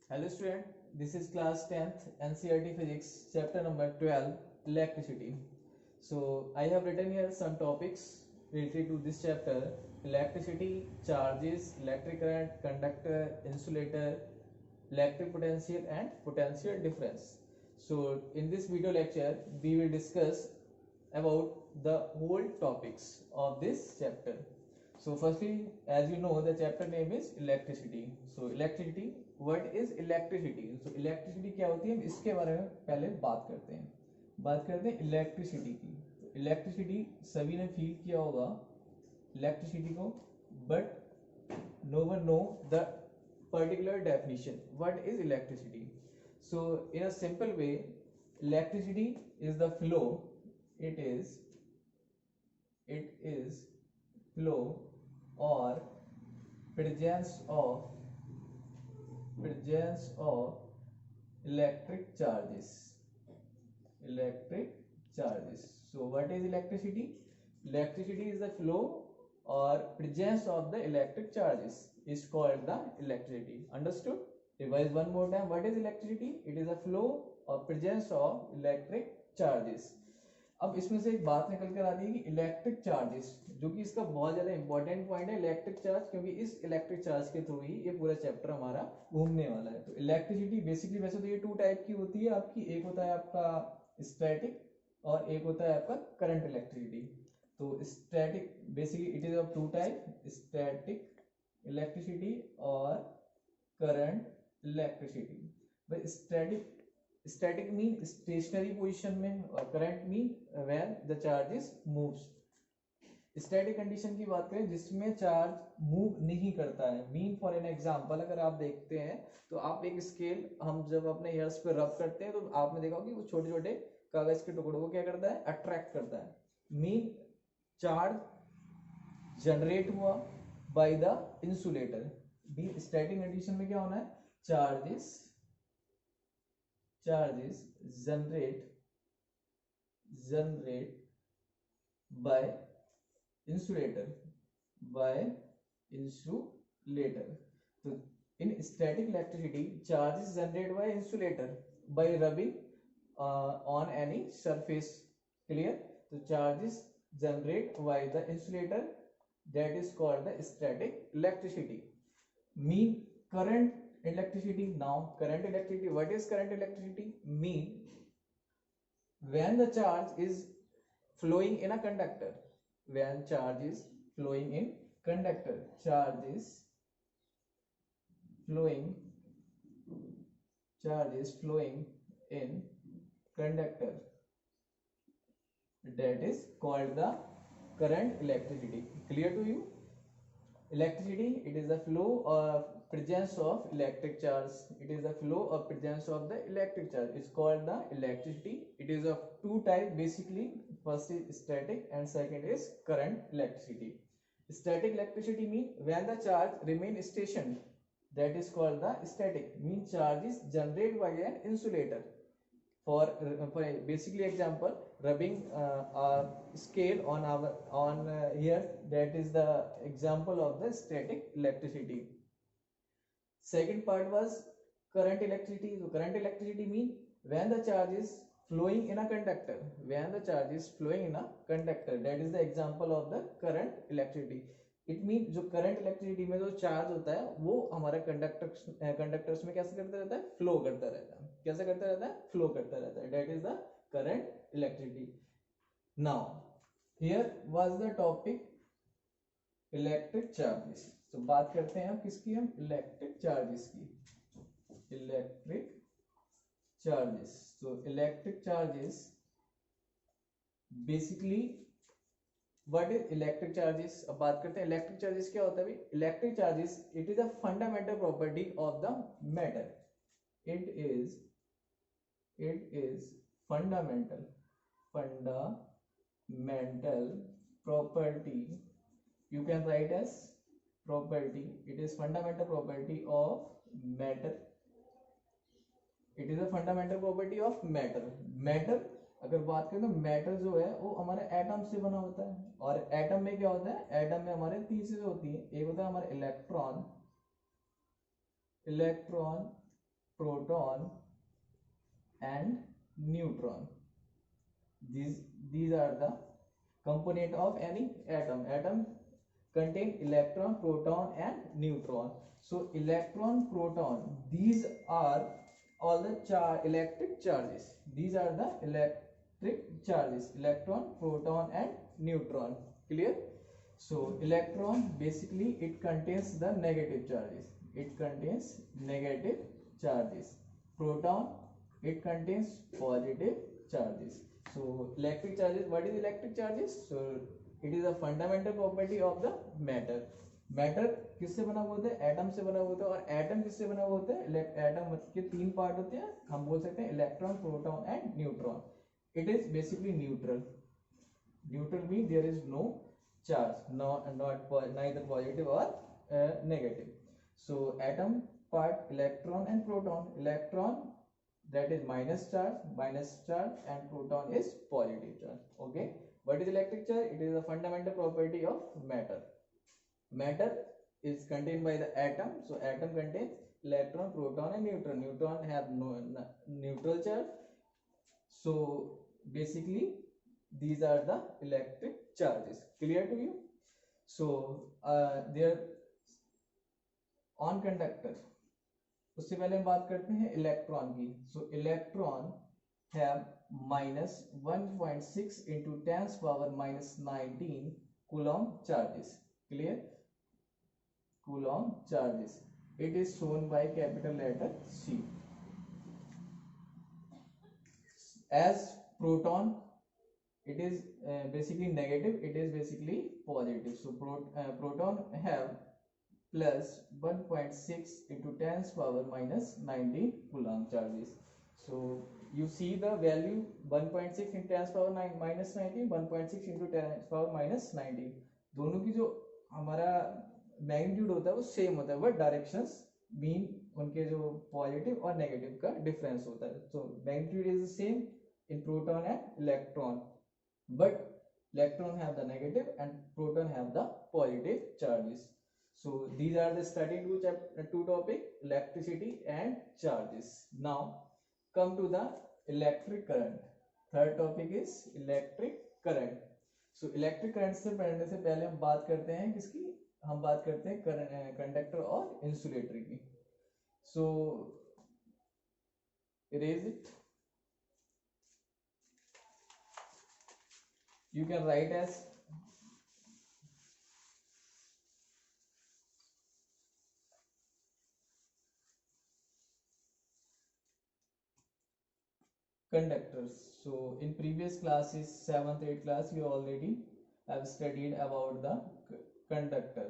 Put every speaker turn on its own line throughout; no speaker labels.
Hello student, this is class 10th NCERT Physics chapter number 12 electricity. So I have written here some topics related to this chapter: electricity, charges, electric current, conductor, insulator, electric potential and potential difference. So in this video lecture we will discuss about the whole topics of this chapter. So firstly, as you know, the chapter name is electricity. So electricity, what is electricity? So electricity क्या होती है, हम इसके बारे में पहले बात करते हैं इलेक्ट्रिसिटी की. इलेक्ट्रिसिटी सभी ने फील किया होगा इलेक्ट्रिसिटी को, but no one know the particular definition. What is electricity? So in a simple way, electricity is the flow. It is flow or presence of electric charges. So what is electricity? Electricity is the flow or presence of the electric charges is called the electricity. Understood? Revise one more time. What is electricity? It is a flow or presence of electric charges. अब इसमें से एक बात निकल कर आती है कि इलेक्ट्रिक चार्जेस, जो कि इसका बहुत ज्यादा इंपॉर्टेंट पॉइंट है इलेक्ट्रिक चार्ज, क्योंकि इस इलेक्ट्रिक चार्ज के थ्रू ही ये पूरा चैप्टर हमारा घूमने वाला है. तो इलेक्ट्रिसिटी बेसिकली वैसे तो ये टू टाइप की होती है आपकी. एक होता है आपका स्टैटिक और एक होता है आपका करंट इलेक्ट्रिसिटी. तो static basically it is of two type, static electricity और current electricity. But static mean stationary position में और current mean when the charges moves. Static condition की बात करें जिसमें चार्ज मूव नहीं करता है. मीन फॉर एन एग्जांपल, अगर आप देखते हैं तो आप एक स्केल हम जब अपने हेयर्स पे रब करते हैं तो आपने देखा होगा कि वो छोटे छोटे कागज के टुकड़ों को क्या करता है, अट्रैक्ट करता है. मीन चार्ज जनरेट हुआ by the insulator. Static condition में क्या होना है, charges generate by insulator. So in static electricity, charge is generated by insulator by rubbing on any surface. Clear? So charges generate by the insulator, that is called the static electricity. Mean current electricity. Now current electricity, what is current electricity? Mean when the charge is flowing in a conductor, when charge is flowing in conductor, charge is flowing in conductor, that is called the current electricity. Clear to you? Electricity, it is the flow or presence of electric charge. It is the flow or presence of the electric charge. It's called the electricity. It is of two types basically. First is static and second is current electricity. Static electricity means when the charge remain stationary, that is called the static. Means charge is generated by an insulator. For basically example, rubbing a scale on here, that is the example of the static electricity. Second part was current electricity. So current electricity mean when the charge is flowing in a conductor, that is the example of the current electricity. It mean जो current electricity में जो charge होता है वो हमारा conductors में कैसे करता रहता है, फ्लो करता रहता है. कैसे करता रहता है, फ्लो करता रहता है. That is the current electricity. Now here was the topic electric charges. तो बात करते हैं किसकी, हम इलेक्ट्रिक चार्जेस की. Electric charges. तो electric charges basically what is electric charges. अब बात करते हैं इलेक्ट्रिक चार्जेस क्या होता है. Electric charges it is a fundamental property of the matter. It is fundamental property, you can write as property. It is fundamental property of matter. It is a fundamental property of matter. अगर बात करें तो matter जो है वो हमारे atom से बना होता है. और एटम में क्या होता है, एटम में हमारे तीन चीजें होती हैं. एक होता है हमारे electron, proton and neutron. These are the component of any atom contain electron, proton and neutron. So electron, proton, these are all the electric charges. These are the electric charges: electron, proton and neutron. Clear? So electron, basically it contains the negative charges. It contains negative charges. Proton, it contains positive charges. So electric charges, what is electric charges? So it is a fundamental property of the matter. Matter किससे बना हुआ होता है? Atom से बना हुआ होता है. और एटम किससे बना हुआ होता है? एटम के तीन पार्ट होते हैं. हम बोल सकते हैं electron, proton and neutron. It is basically neutral. Neutral mean there is no charge, neither positive or negative. So atom part, electron and proton. Electron, that is minus charge, and proton is positive charge. Okay, what is electric charge? It is a fundamental property of matter. Matter is contained by the atom. So atom contains electron, proton and neutron. Neutron have no neutral charge. So basically these are the electric charges. Clear to you? So there on conductor, उससे पहले हम बात करते हैं electron की. सो electron have -1.6 into 10 power -19 coulomb charges. Clear? Coulomb charges. It is shown by capital letter C. As proton, it is basically negative, it is basically positive. So proton have plus 1.6 into 10 power -19 coulomb charges. So you see the value 1.6 into 10 power -19, 1.6 into 10 power -19. दोनों की जो हमारा magnitude होता है वो same होता है, but directions mean उनके जो पॉजिटिव और नेगेटिव का डिफरेंस होता है. तो magnitude is same in proton and electron, but electron have the negative and proton have the positive charges. So these are the study two topic, electricity and charges. Now come to the electric current. Third topic is electric current. So electric current से पढ़ने से पहले हम बात करते हैं किसकी? हम बात करते हैं कंडक्टर और इंसुलेटर की. So erase it. You can write as conductors. So in previous classes, 7th 8th class, you already have studied about the conductor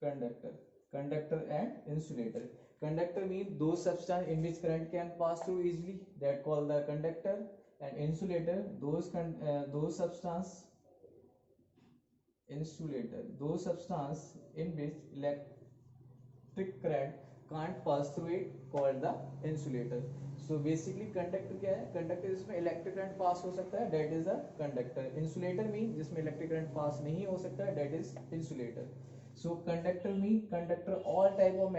and insulator. Conductor means those substance in which current can pass through easily, that called the conductor. And insulator, those substance in which electric current can't pass through it, called the insulator. So basically conductor क्या है? Conductor जिसमें electric current pass हो सकता है, that is a conductor. Insulator mean जिसमें electric current pass नहीं हो सकता है, that is insulator. So conductor mean conductor all type of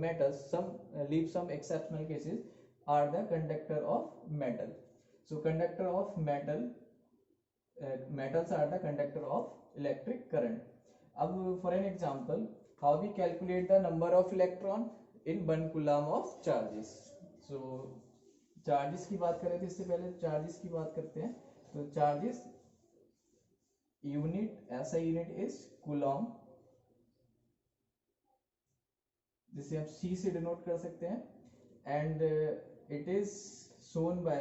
metals. Some leave some exceptional cases are the conductor of metal. So conductor of metal, metals are the conductor of electric current. अब for an example, how we calculate the number of electron in 1 coulomb of charges. So charges की बात करें थे, इससे पहले charges की बात करते हैं. तो charges unit, ऐसा unit is coulomb, जिसे आप C से डिनोट कर सकते हैं. And it is shown by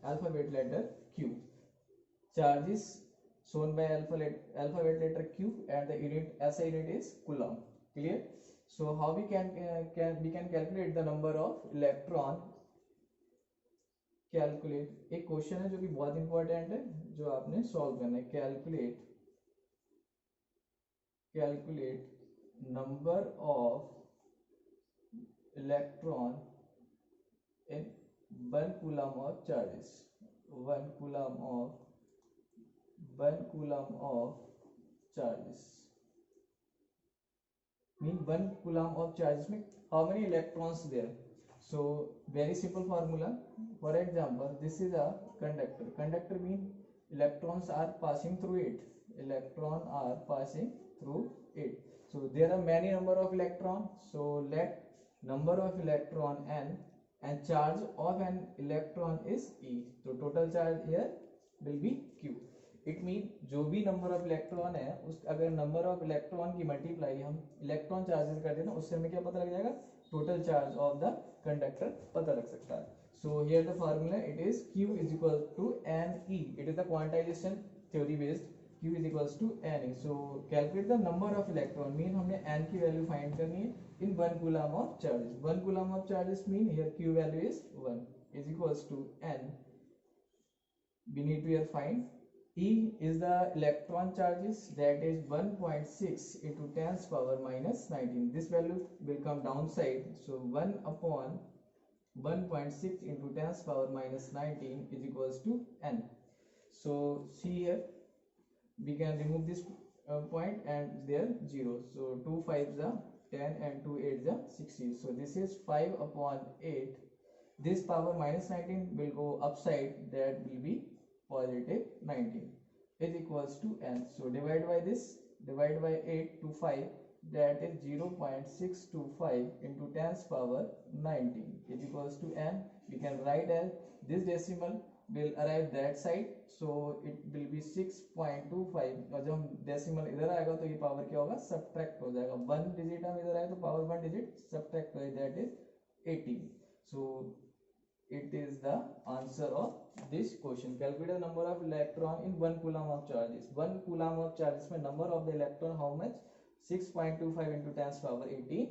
alphabet letter Q. Charges shown by alphabet letter Q, and the unit SI unit is coulomb. Clear? So how we can calculate the number of electron? Calculate एक question है जो कि बहुत important है, जो आपने solve करना है. Calculate number of electron in 1 coulomb of charges. 1 coulomb of charges. mean 1 coulomb of charge में how many electrons there. So very simple formula. For example, this is a conductor. Conductor mean electrons are passing through it. Electron are passing through it. So there are many number of electron. So let number of electron n and charge of an electron is E. So total charge here will be Q. It mean जो भी number of electron है उस अगर number of electron की multiply हम electron charges कर दें ना उससे हमें क्या पता लग जाएगा, total charge of the conductor पता लग सकता है. So here the formula it is Q is equal to N E. It is the quantization theory based. Q is equal to N E. So calculate the number of electron mean हमने n की value find करनी है in 1 coulomb of charges. 1 coulomb of charges mean here Q value is 1 is equal to n. We need to here find E is the electron charges, that is 1.6 into 10's power minus 19. This value will come downside, so 1 upon 1.6 into 10's power minus 19 is equals to n. So see here we can remove this point and there 0. So 2 5s are 10 and 2 8s are 60. So this is 5 upon 8. This power minus 19 will go upside, that will be positive 19 is equals to n. So divide by this, divide by 8 to 5, that is 0.625 into 10's power 19 is equals to n. We can write as this decimal will arrive that side, so it will be 6.25. और जब हम decimal इधर आएगा तो ये power क्या होगा, subtract हो जाएगा. 1 डिजिट हम इधर आए तो पावर 1 डिजिट subtract हो जाएगा, that is 18. So it is the answer of this question. Calculate the number of electron in 1 coulomb of charges. 1 coulomb of charges में number of the electron how much, 6.25 into 10's power 18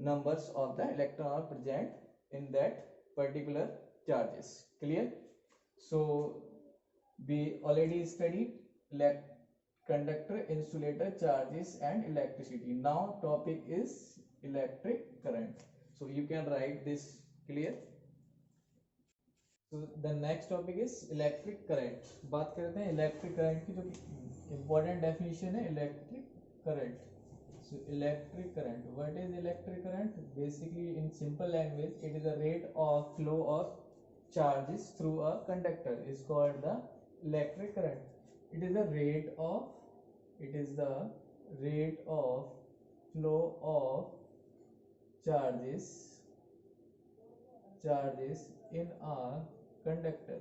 numbers of the electron are present in that particular charges. Clear? So we already studied conductor, insulator, charges and electricity. Now topic is electric current. So you can write this. Clear? तो the next topic is electric current. बात करते हैं electric current की, जो कि important definition है electric current. So electric current, what is electric current? Basically in simple language it is the rate of flow of charges through a conductor is called the electric current. It is the rate of flow of charges in a conductor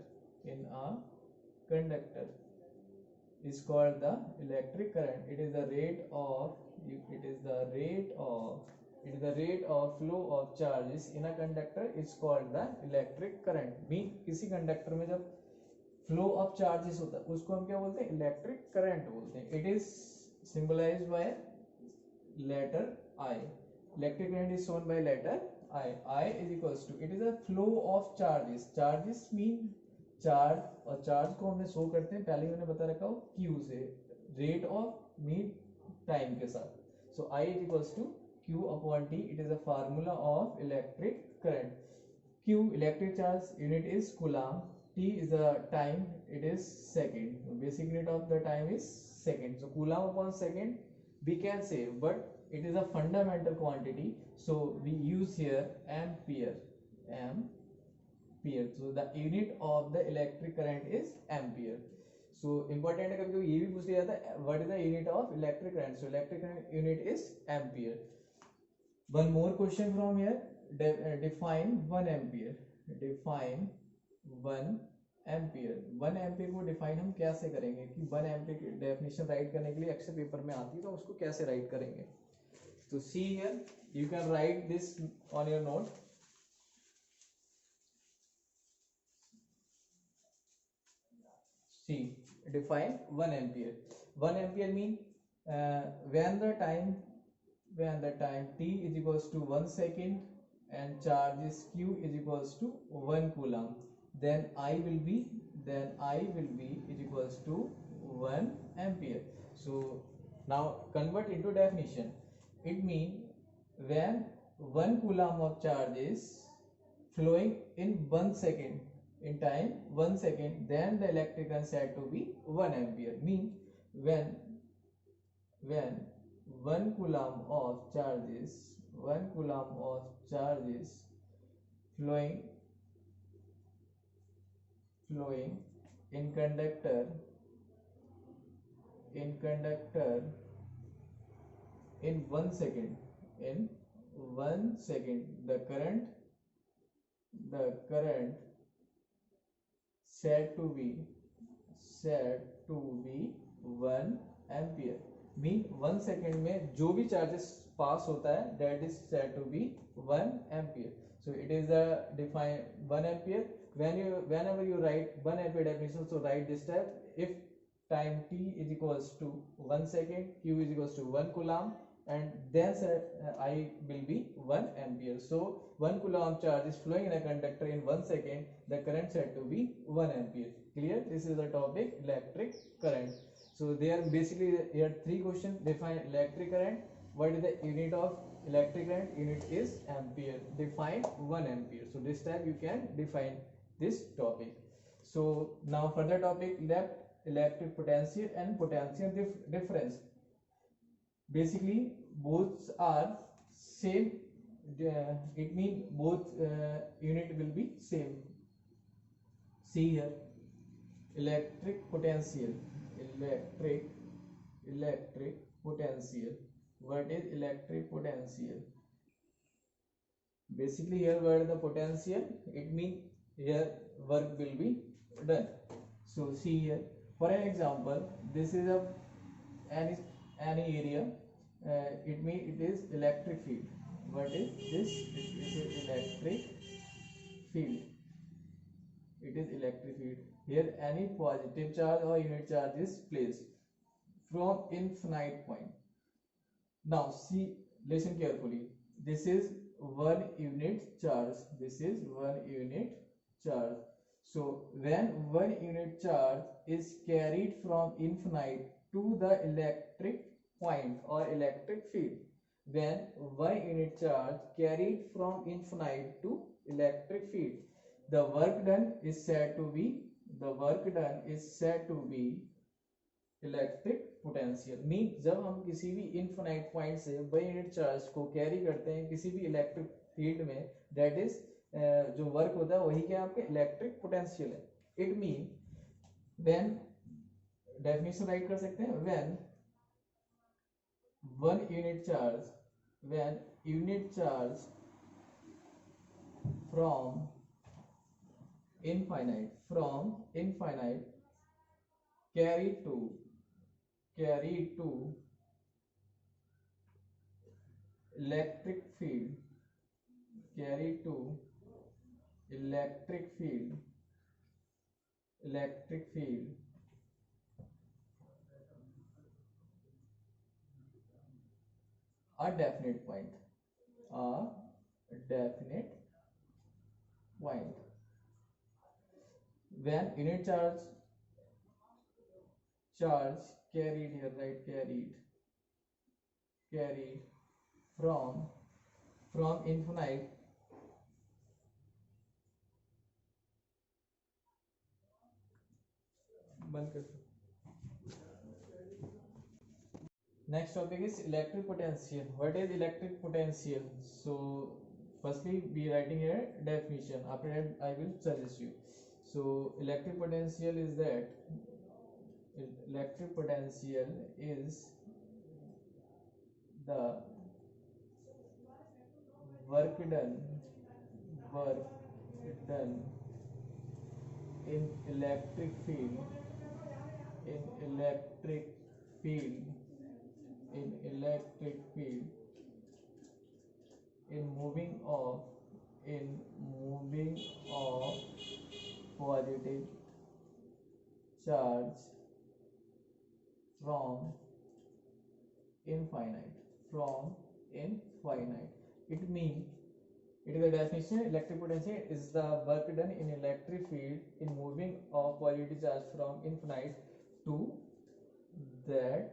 is called the electric current. It is the rate of flow of charges in a conductor is called the electric current. Mean किसी conductor में जब flow of charges होता है उसको हम क्या बोलते हैं, इलेक्ट्रिक करंट बोलते हैं. It is symbolized by letter I. Electric current is shown by letter I is equals to, it is a flow of charges. Charges mean charge, और charge को हमने शो करते हैं, पहले ही मैंने बता रखा हो Q से, rate of mean time के साथ. So I is equals to Q upon T. It is a formula of electric current. Q electric charge unit is coulomb. T is the time, it is second. Basic unit of the time is second. So coulomb upon second we can say, but it is a fundamental quantity, so we use here ampere. So the unit of the electric current is ampere. So important है, कभी कभी ये भी पूछ लिया जाता है what is the unit of electric current. So electric current unit is ampere. One more question from here. Define 1 ampere. 1 ampere को डिफाइन हम कैसे करेंगे, कि 1 एम्पियर की डेफिनेशन राइट करने के लिए अक्सर पेपर में आती है, तो उसको कैसे राइट करेंगे. तो see here you can write this on your note. See define 1 ampere. 1 ampere mean when the time t is equals to 1 second and charge is q is equals to 1 coulomb, then I will be is equals to 1 ampere. So now convert into definition. It means when 1 coulomb of charge is flowing in 1 second, in time 1 second, then the electric current said to be 1 ampere. Mean when 1 coulomb of charges, 1 coulomb of charges flowing in conductor in 1 second, in 1 second, the current said to be 1 ampere. Mean 1 second में जो भी charges pass होता है that is said to be 1 ampere. So it is a define 1 ampere. Whenever you write 1 ampere definition, so write this step. If time t is equals to 1 second, q is equals to 1 coulomb, and then I will be 1 ampere. So 1 coulomb charge is flowing in a conductor in 1 second. The current said to be 1 ampere. Clear? This is the topic electric current. So there basically here 3 questions. Define electric current. What is the unit of electric current? Unit is ampere. Define 1 ampere. So this time you can define this topic. So now further topic left, electric potential and potential difference. Basically both are same. It means both unit will be same. See here, electric potential. Electric potential. What is electric potential? Basically here what is the potential? It means here work will be done. So see here, for an example, this is a any area. It means it is electric field. What is this? It is electric field. It is electric field. Here any positive charge or unit charge is placed from infinite point. Now see, listen carefully. This is 1 unit charge. This is 1 unit charge. So when 1 unit charge is carried from infinite to the electric point or electric field, when 1 unit charge carried from infinite to electric field, the work done is said to be electric potential. Mean जब हम किसी भी infinite point से 1 unit charge को carry करते हैं किसी भी इलेक्ट्रिक फील्ड में, दैट इज जो वर्क होता है वही क्या आपके इलेक्ट्रिक पोटेंशियल है. It mean when, definition right कर सकते हैं, when 1 unit charge from infinite carried to electric field a definite point when unit charge carried here, right, carried from infinite बंद कर. Next topic is electric potential. What is electric potential? So firstly be writing here definition. After that I will suggest you. So electric potential is that electric potential is the work done in electric field in moving of positive charge from infinite. It means, it is a definition, electric potential is the work done in electric field in moving of positive charge from infinite to that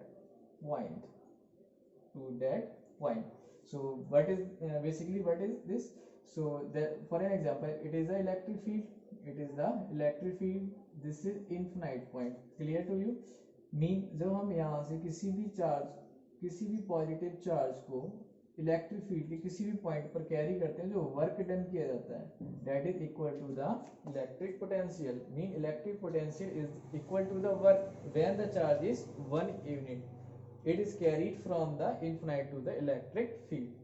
point. So what is basically what is this? So that for an example, it is the electric field. This is infinite point. Clear to you? Mean जब हम यहाँ से किसी भी charge किसी भी positive charge को electric field के किसी भी पॉइंट पर कैरी करते हैं, जो वर्क डन किया जाता है that is equal to the electric potential. Mean electric potential is equal to the work when the charge is 1 unit it is carried from the infinite to the electric field.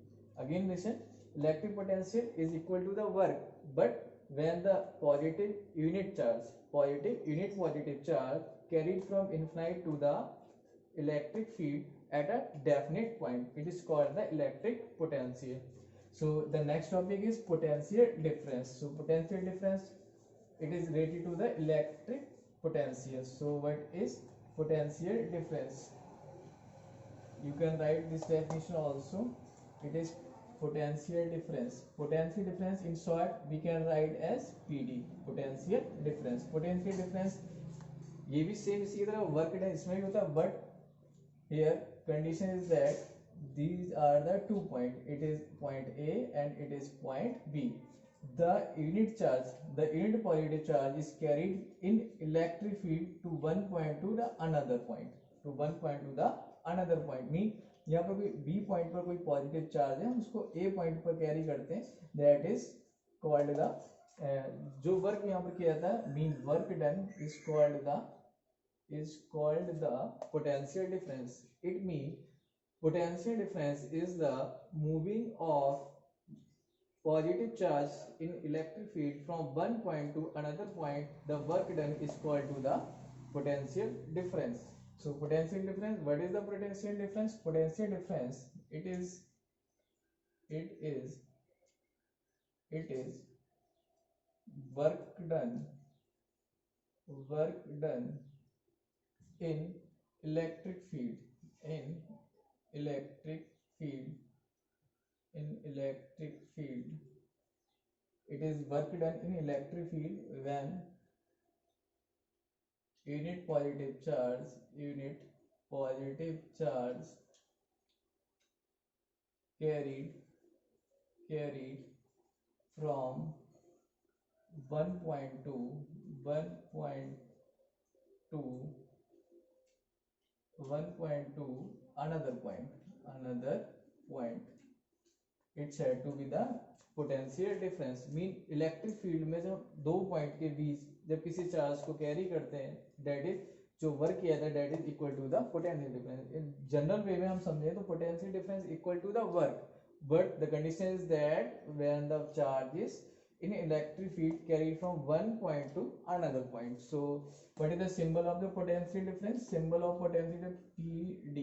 Again listen, electric potential is equal to the work, but when the positive unit charge carried from infinite to the electric field at a definite point, it is called the electric potential. So the next topic is potential difference. So potential difference, it is related to the electric potential. So what is potential difference? You can write this definition also. It is potential difference. Potential difference in short we can write as PD, potential difference. Potential difference ये भी same इसी की तरह work done इसमें भी होता है, but here condition is that these are the 2 point. It is point A and it is point B. The unit positive charge is carried in electric field to one point to the another point. Mean यहाँ पर कोई B point पर कोई positive charge है, हम उसको A point पर carry करते हैं, दैट इज कॉल्ड द जो वर्क यहाँ पर किया जाता है, mean work done is called the potential difference. It mean potential difference is the moving of positive charge in electric field from one point to another point. The work done is called to the potential difference. So potential difference, what is the potential difference? Potential difference, it is work done in electric field it is work done in electric field when unit positive charge carried from one point to another point. It's said to be the potential difference. Mean electric field में जब दो point के बीच जब किसी charge को carry करते हैं, that is जो वर्क किया था that is equal to the potential difference. In general way में हम समझे तो potential difference equal to the work, but the condition is that when the charge is in electric field carried from one point to another point. So what is the symbol of the potential difference? Symbol of potential difference PD.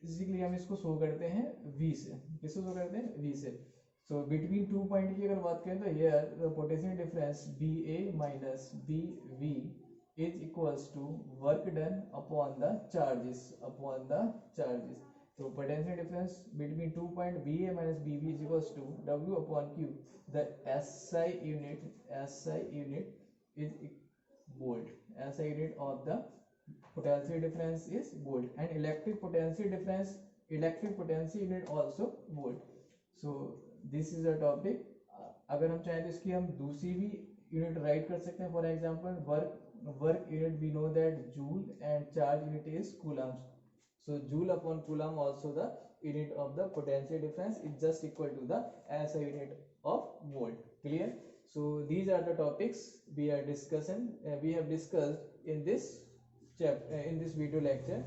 Basically हम इसको show करते हैं V से. किसको show करते हैं? V से. So between 2 point की अगर बात करें तो here the potential difference BA minus BV is equals to work done upon the charges. So potential difference between 2 point BA minus BB is equals to W upon Q. The SI unit is volt. SI unit of the potential difference is volt, and electric potential unit also volt. So this is a topic. अगर हम चाहें तो इसकी हम दूसरी भी unit right कर सकते हैं. For example work unit we know that joule and charge unit is coulombs. So joule upon coulomb also the unit of the potential difference is just equal to the SI unit of volt. Clear? So these are the topics we have discussed in this video lecture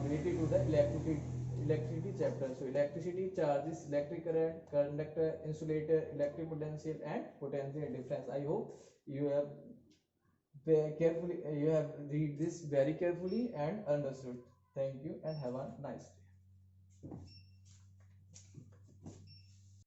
related to the electricity chapter. So electricity, charges, electric current, conductor, insulator, electric potential and potential difference. I hope you have read this very carefully and understood. Thank you and have a nice day.